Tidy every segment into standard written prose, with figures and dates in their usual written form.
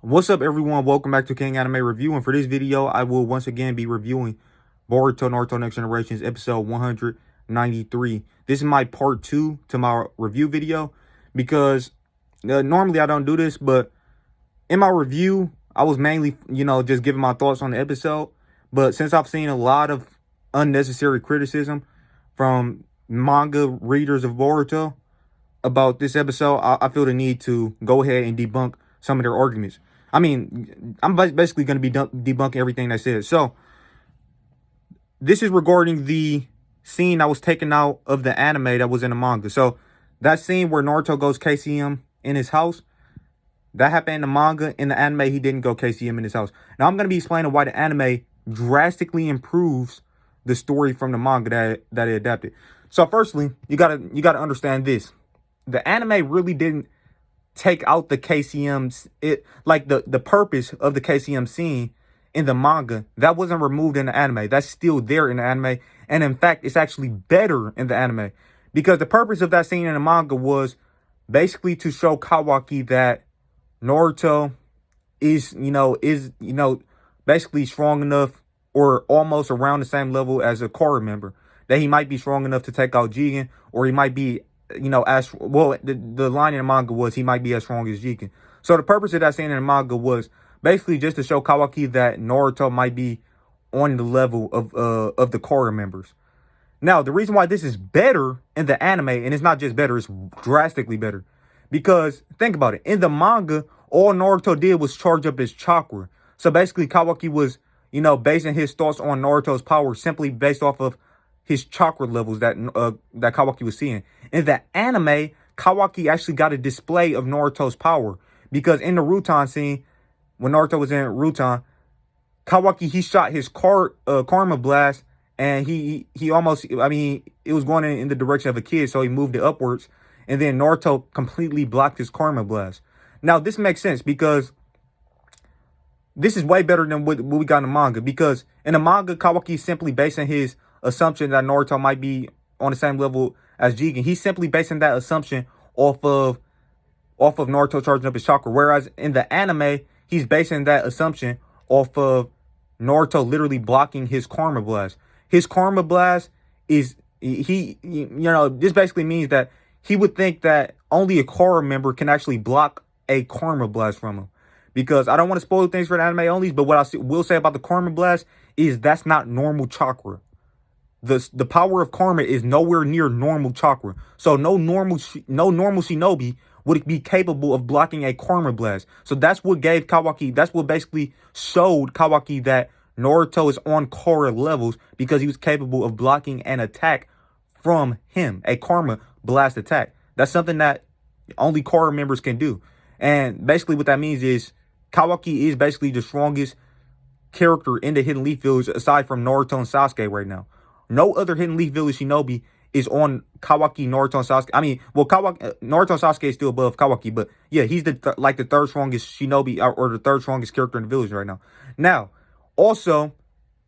What's up, everyone? Welcome back to King Anime Review, and for this video, I will once again be reviewing Boruto Naruto Next Generations episode 193. This is my part 2 to my review video because normally I don't do this, but in my review, I was mainly, just giving my thoughts on the episode. But since I've seen a lot of unnecessary criticism from manga readers of Boruto about this episode, I feel the need to go ahead and debunk some of their arguments. I mean, I'm basically going to be debunking everything they said. So, this is regarding the scene that was taken out of the anime that was in the manga. So, that scene where Naruto goes KCM in his house, that happened in the manga. In the anime, he didn't go KCM in his house. Now, I'm going to be explaining why the anime drastically improves the story from the manga that it adapted. So, firstly, you gotta understand this. The anime really didn't take out the KCM's, the purpose of the KCM scene in the manga, that wasn't removed in the anime. That's still there in the anime. And in fact, it's actually better in the anime. Because the purpose of that scene in the manga was basically to show Kawaki that Naruto is basically strong enough or almost around the same level as a core member. That he might be strong enough to take out Jigen, or he might be as well, the line in the manga was he might be as strong as Jigen. So the purpose of that scene in the manga was basically just to show Kawaki that Naruto might be on the level of the core members. Now, the reason why this is better in the anime, and it's not just better, it's drastically better. Because, think about it, in the manga, all Naruto did was charge up his chakra. So basically, Kawaki was, basing his thoughts on Naruto's power simply based off of his chakra levels that Kawaki was seeing. In the anime, Kawaki actually got a display of Naruto's power. Because in the Rutan scene, when Naruto was in Rutan, Kawaki, he shot his Karma Blast, and he almost, it was going in the direction of a kid, so he moved it upwards. And then Naruto completely blocked his Karma Blast. Now, this makes sense because this is way better than what we got in the manga. Because in the manga, Kawaki is simply basing his assumption that Naruto might be on the same level as Jigen. He's simply basing that assumption off of Naruto charging up his chakra. Whereas in the anime, he's basing that assumption off of Naruto literally blocking his Karma Blast. His Karma Blast is, this basically means that he would think that only a core member can actually block a Karma Blast from him. Because I don't want to spoil things for the anime only, but what I will say about the Karma Blast is that's not normal chakra. The power of karma is nowhere near normal chakra. So no normal shinobi would be capable of blocking a Karma Blast. So that's what gave Kawaki, that's what basically showed Kawaki that Naruto is on Kora levels, because he was capable of blocking an attack from him, a Karma Blast attack. That's something that only Kora members can do. And basically what that means is Kawaki is basically the strongest character in the Hidden Leaf Village aside from Naruto and Sasuke right now. No other Hidden Leaf Village shinobi is on Kawaki, Naruto, and Sasuke. Naruto and Sasuke is still above Kawaki, but yeah, he's the third strongest shinobi or the third strongest character in the village right now. Now, also,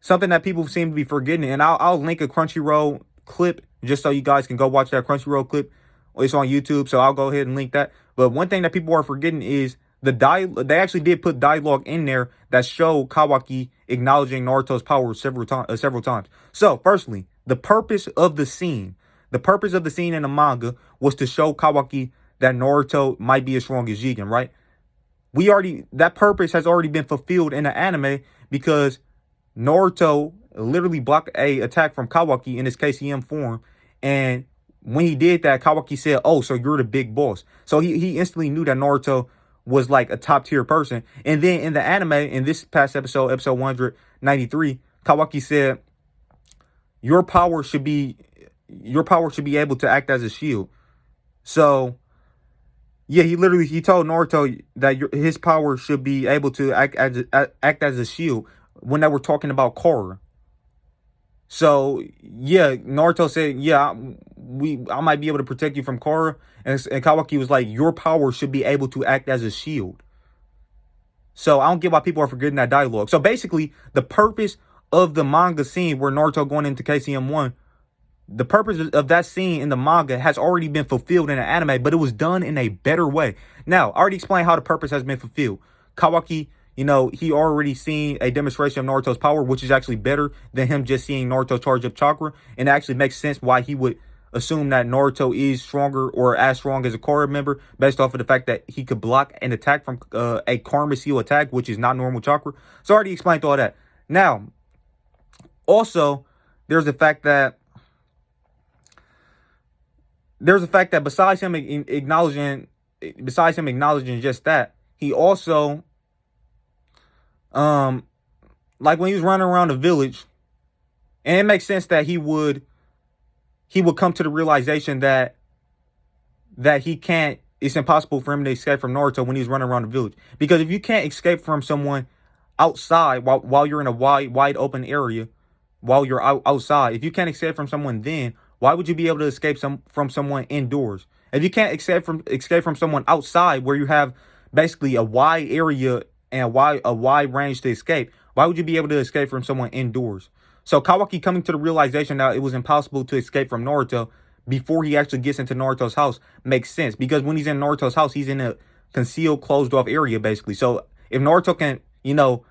something that people seem to be forgetting, and I'll link a Crunchyroll clip just so you guys can go watch that Crunchyroll clip. It's on YouTube, so I'll go ahead and link that. But one thing that people are forgetting is they actually did put dialogue in there that showed Kawaki acknowledging Naruto's power several times. So, firstly, the purpose of the scene in the manga was to show Kawaki that Naruto might be as strong as Jigen, right? That purpose has already been fulfilled in the anime because Naruto literally blocked a attack from Kawaki in his KCM form, and when he did that, Kawaki said, "Oh, so you're the big boss." So he instantly knew that Naruto was like a top tier person. And then in the anime, in this past episode 193, Kawaki said, your power should be able to act as a shield. So yeah, he told Naruto that his power should be able to act as a shield when they were talking about Korra. So yeah, Naruto said, yeah, I might be able to protect you from Korra. And Kawaki was like, your power should be able to act as a shield. So I don't get why people are forgetting that dialogue. So basically, the purpose of the manga scene where Naruto going into KCM 1, the purpose of that scene in the manga has already been fulfilled in the anime, but it was done in a better way. Now, I already explained how the purpose has been fulfilled. Kawaki, you know, he already seen a demonstration of Naruto's power, which is actually better than him just seeing Naruto charge up chakra. And it actually makes sense why he would assume that Naruto is stronger or as strong as a Korra member based off of the fact that he could block an attack from a Karma Seal attack, which is not normal chakra. So I already explained all that. Now, also, there's the fact that besides him acknowledging just that, he also like when he was running around the village, and it makes sense that he would come to the realization that it's impossible for him to escape from Naruto when he's running around the village. Because if you can't escape from someone outside while you're in a wide open area, while you're outside, if you can't escape from someone, then why would you be able to escape from someone indoors? If you can't escape from someone outside, where you have basically a wide area and a wide range to escape, why would you be able to escape from someone indoors? So Kawaki coming to the realization that it was impossible to escape from Naruto before he actually gets into Naruto's house makes sense, because when he's in Naruto's house, he's in a concealed, closed off area, basically. So if Naruto can, you know,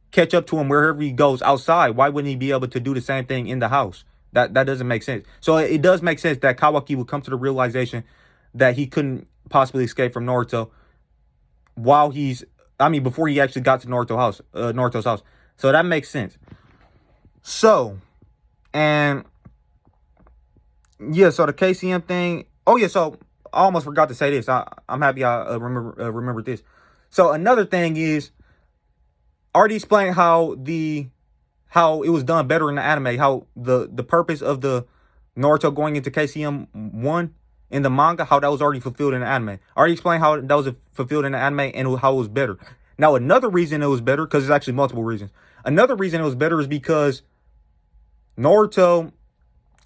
catch up to him wherever he goes outside, why wouldn't he be able to do the same thing in the house? That doesn't make sense. So it does make sense that Kawaki would come to the realization that he couldn't possibly escape from Naruto before he actually got to Naruto's house. So that makes sense. So, and yeah, so the KCM thing. Oh yeah, so I almost forgot to say this. I'm happy I remembered this. So another thing is, already explained how it was done better in the anime, how the purpose of the Naruto going into KCM 1 in the manga, how that was already fulfilled in the anime. I already explained how that was fulfilled in the anime and how it was better. Now, another reason it was better, because there's actually multiple reasons. Another reason it was better is because Naruto,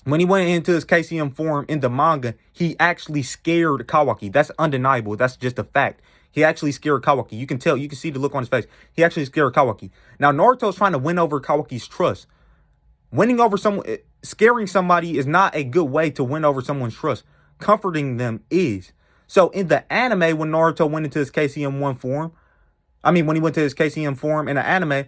when he went into his KCM form in the manga, he actually scared Kawaki. That's undeniable. That's just a fact. He actually scared Kawaki. You can tell. You can see the look on his face. He actually scared Kawaki. Now, Naruto's trying to win over Kawaki's trust. Scaring somebody is not a good way to win over someone's trust. Comforting them is. So, in the anime, when Naruto went into his KCM 1 form, when he went to his KCM form in the anime,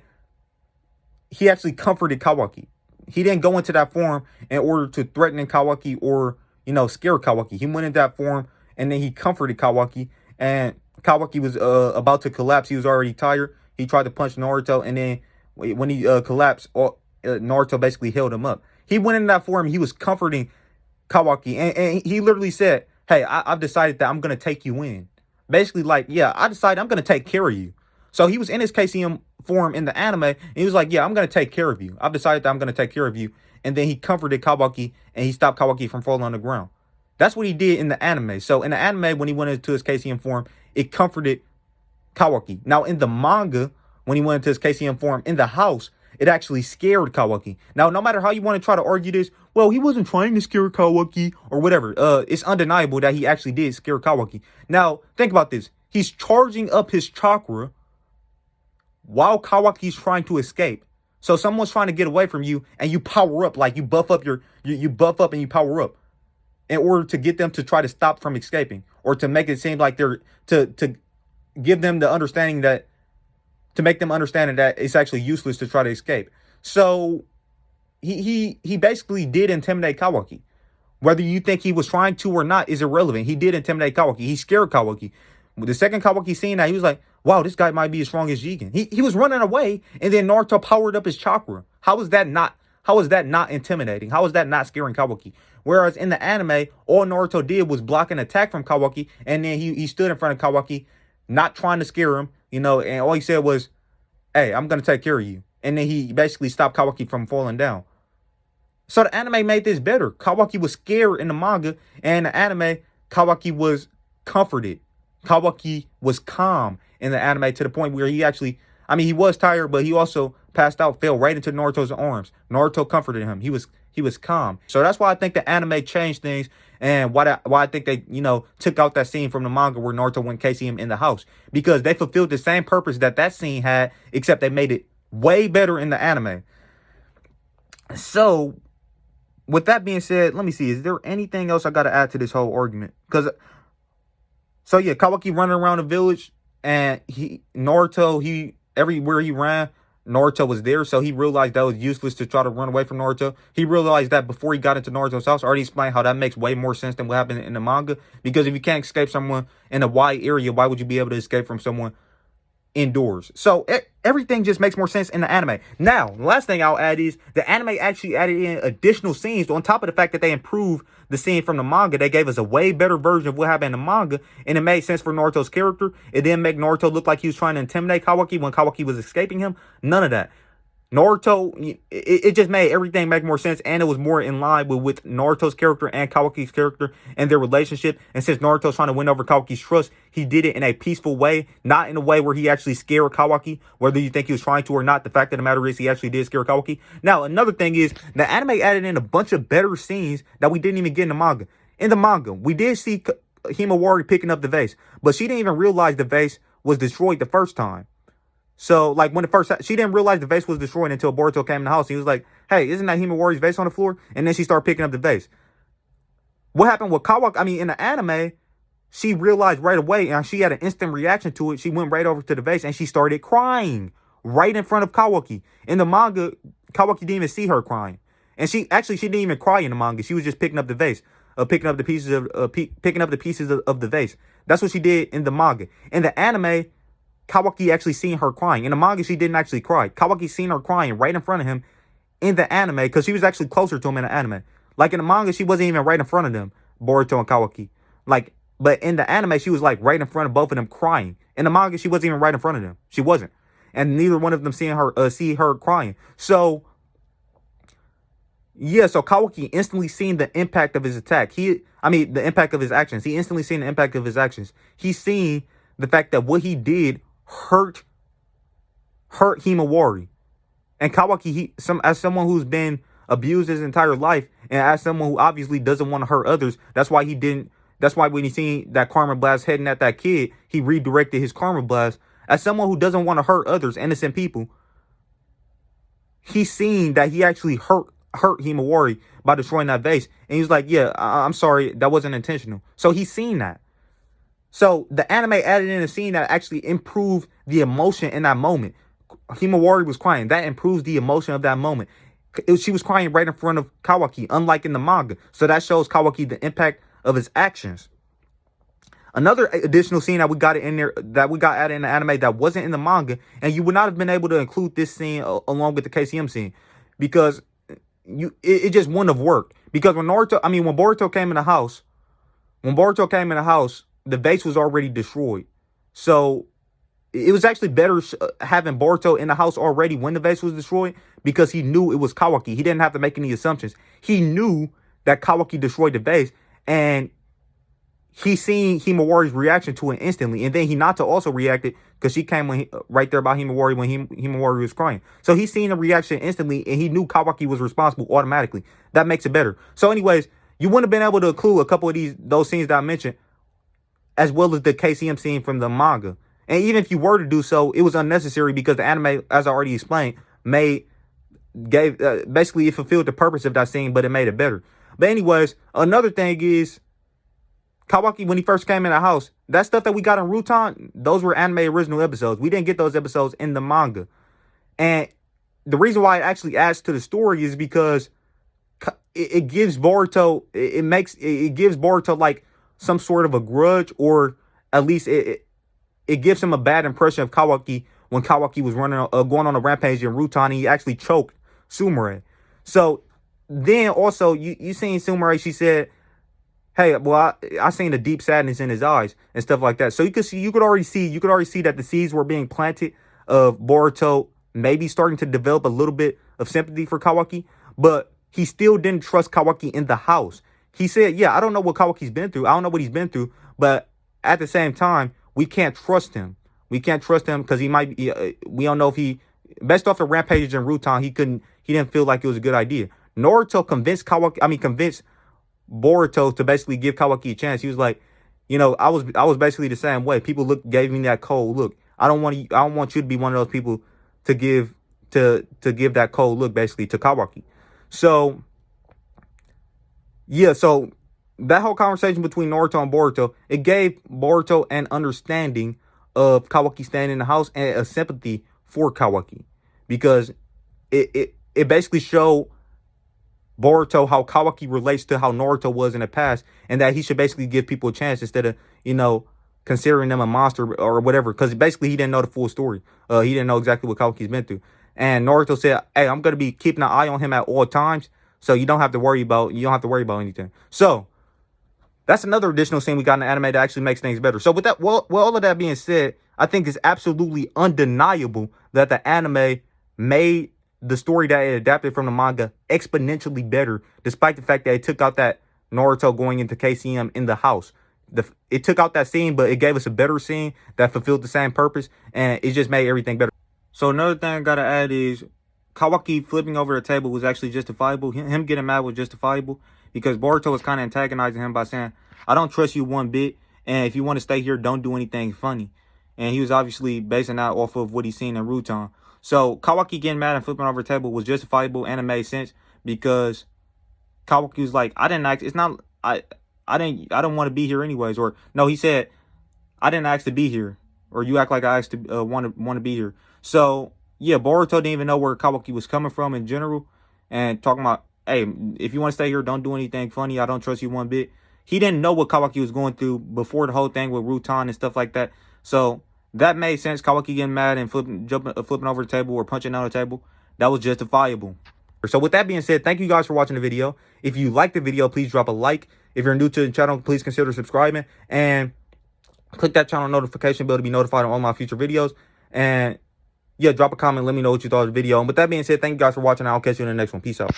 he actually comforted Kawaki. He didn't go into that form in order to threaten Kawaki or, scare Kawaki. He went into that form and then he comforted Kawaki. And Kawaki was about to collapse. He was already tired. He tried to punch Naruto. And then when he collapsed, Naruto basically held him up. He went in that form. He was comforting Kawaki. And he literally said, hey, I've decided that I'm going to take you in. Basically I decided I'm going to take care of you. So he was in his KCM form in the anime, and he was like, yeah, I'm going to take care of you. I've decided that I'm going to take care of you. And then he comforted Kawaki, and he stopped Kawaki from falling on the ground. That's what he did in the anime. So in the anime, when he went into his KCM form, it comforted Kawaki. Now in the manga, when he went into his KCM form in the house, it actually scared Kawaki. Now, no matter how you want to try to argue this, well, he wasn't trying to scare Kawaki or whatever. It's undeniable that he actually did scare Kawaki. Now, think about this. He's charging up his chakra while Kawaki's trying to escape. So someone's trying to get away from you and you power up, like you buff up you buff up and you power up in order to get them to try to stop from escaping, or to make it seem like they're to give them the understanding that, to make them understand that it's actually useless to try to escape. So he basically did intimidate Kawaki. Whether you think he was trying to or not is irrelevant. He did intimidate Kawaki. He scared Kawaki. The second Kawaki seen that, he was like, wow, this guy might be as strong as Jigen. He was running away, and then Naruto powered up his chakra. How is that not intimidating? How is that not scaring Kawaki? Whereas in the anime, all Naruto did was block an attack from Kawaki, and then he stood in front of Kawaki, not trying to scare him, and all he said was, hey, I'm going to take care of you. And then he basically stopped Kawaki from falling down. So the anime made this better. Kawaki was scared in the manga, and in the anime, Kawaki was comforted. Kawaki was calm in the anime, to the point where he actually, he was tired, but he also passed out, fell right into Naruto's arms. Naruto comforted him. He was calm. So that's why I think the anime changed things, and why I think they, took out that scene from the manga where Naruto went KCM in the house, because they fulfilled the same purpose that scene had, except they made it way better in the anime. So with that being said, let me see, is there anything else I got to add to this whole argument? So yeah, Kawaki running around the village, And Naruto, everywhere he ran, Naruto was there, so he realized that was useless to try to run away from Naruto. He realized that before he got into Naruto's house. I already explained how that makes way more sense than what happened in the manga. Because if you can't escape someone in a wide area, why would you be able to escape from someone indoors? So everything just makes more sense in the anime. Now, the last thing I'll add is the anime actually added in additional scenes on top of the fact that they improved the scene from the manga. They gave us a way better version of what happened in the manga, and it made sense for Naruto's character. It didn't make Naruto look like he was trying to intimidate Kawaki when Kawaki was escaping him. None of that. Naruto, it just made everything make more sense, and it was more in line with Naruto's character and Kawaki's character and their relationship. And since Naruto's trying to win over Kawaki's trust, he did it in a peaceful way, not in a way where he actually scared Kawaki, whether you think he was trying to or not. The fact of the matter is he actually did scare Kawaki. Now, another thing is the anime added in a bunch of better scenes that we didn't even get in the manga. In the manga, we did see Himawari picking up the vase, but she didn't even realize the vase was destroyed the first time. So, like, when she didn't realize the vase was destroyed until Boruto came in the house. He was like, hey, isn't that Himawari's vase on the floor? And then she started picking up the vase. What happened with Kawaki, in the anime, she realized right away, and she had an instant reaction to it. She went right over to the vase, and she started crying right in front of Kawaki. In the manga, Kawaki didn't even see her crying. And she didn't even cry in the manga. She was just picking up the vase, picking up the pieces of the vase. That's what she did in the manga. In the anime, Kawaki actually seen her crying. In the manga, she didn't actually cry. Kawaki seen her crying right in front of him in the anime because she was actually closer to him in the anime. Like in the manga, she wasn't even right in front of them, Boruto and Kawaki. But in the anime, she was like right in front of both of them crying. In the manga, she wasn't even right in front of them. She wasn't. And neither one of them see her crying. So, yeah, so Kawaki instantly seen the impact of his attack. The impact of his actions. He instantly seen the impact of his actions. He seen the fact that what he did hurt Himawari. And Kawaki, as someone who's been abused his entire life, and as someone who obviously doesn't want to hurt others, that's why when he seen that karma blast heading at that kid, he redirected his karma blast. As someone who doesn't want to hurt others, innocent people, he's seen that he actually hurt Himawari by destroying that vase. And he was like, yeah, I'm sorry, that wasn't intentional. So he's seen that. So the anime added in a scene that actually improved the emotion in that moment. Himawari was crying. That improves the emotion of that moment. She was crying right in front of Kawaki, unlike in the manga. So that shows Kawaki the impact of his actions. Another additional scene that we got in there, that we got added in the anime that wasn't in the manga, and you would not have been able to include this scene along with the KCM scene, because it just wouldn't have worked. Because when Boruto came in the house, the vase was already destroyed. So it was actually better having Boruto in the house already when the vase was destroyed, because he knew it was Kawaki. He didn't have to make any assumptions. He knew that Kawaki destroyed the vase, and he seen Himawari's reaction to it instantly. And then Hinata also reacted because she came right there by Himawari when Himawari was crying. So he seen the reaction instantly, and he knew Kawaki was responsible automatically. That makes it better. So anyways, you wouldn't have been able to include a couple of those scenes that I mentioned, as well as the KCM scene from the manga. And even if you were to do so, it was unnecessary because the anime, as I already explained, basically it fulfilled the purpose of that scene, but it made it better. But anyways, another thing is, Kawaki, when he first came in the house, that stuff that we got in Rutan, those were anime original episodes. We didn't get those episodes in the manga. And the reason why it actually adds to the story is because it gives Boruto, it gives Boruto like some sort of a grudge, or at least it gives him a bad impression of Kawaki when Kawaki was going on a rampage in Rutan, and he actually choked Sumire. So then also you seen Sumire, she said, hey, well, I seen the deep sadness in his eyes and stuff like that. So you could already see that the seeds were being planted of Boruto maybe starting to develop a little bit of sympathy for Kawaki, but he still didn't trust Kawaki in the house. He said, yeah, I don't know what Kawaki's been through. I don't know what he's been through, but at the same time, we can't trust him. We can't trust him because he might be, we don't know if based off the rampages in Rutan, he didn't feel like it was a good idea. Naruto convinced Boruto to basically give Kawaki a chance. He was like, I was basically the same way. People gave me that cold look. I don't want you to be one of those people to give that cold look basically to Kawaki. So yeah, so that whole conversation between Naruto and Boruto, it gave Boruto an understanding of Kawaki staying in the house and a sympathy for Kawaki, because it basically showed Boruto how Kawaki relates to how Naruto was in the past, and that he should basically give people a chance instead of, you know, considering them a monster or whatever. Because basically he didn't know the full story. He didn't know exactly what Kawaki's been through. And Naruto said, "Hey, I'm gonna be keeping an eye on him at all times, so you don't have to worry about anything." So that's another additional scene we got in the anime that actually makes things better. So with that, well, all of that being said, I think it's absolutely undeniable that the anime made the story that it adapted from the manga exponentially better, despite the fact that it took out that Naruto going into KCM in the house. It took out that scene, but it gave us a better scene that fulfilled the same purpose, and it just made everything better. So another thing I gotta add is Kawaki flipping over the table was actually justifiable. Him getting mad was justifiable, because Boruto was kind of antagonizing him by saying, "I don't trust you one bit, and if you want to stay here, don't do anything funny." And he was obviously basing that off of what he's seen in Rutan. So Kawaki getting mad and flipping over the table was justifiable, and it made sense, because Kawaki was like, "I didn't ask. It's not. I don't want to be here anyways." Or no, he said, "I didn't ask to be here," or "You act like I asked to want to be here." So yeah, Boruto didn't even know where Kawaki was coming from in general, and talking about, "Hey, if you want to stay here, don't do anything funny. I don't trust you one bit." He didn't know what Kawaki was going through before the whole thing with Rutan and stuff like that. So that made sense. Kawaki getting mad and flipping over the table or punching on the table, that was justifiable. So with that being said, thank you guys for watching the video. If you liked the video, please drop a like. If you're new to the channel, please consider subscribing and click that channel notification bell to be notified on all my future videos. And yeah, drop a comment. Let me know what you thought of the video. And with that being said, thank you guys for watching. I'll catch you in the next one. Peace out.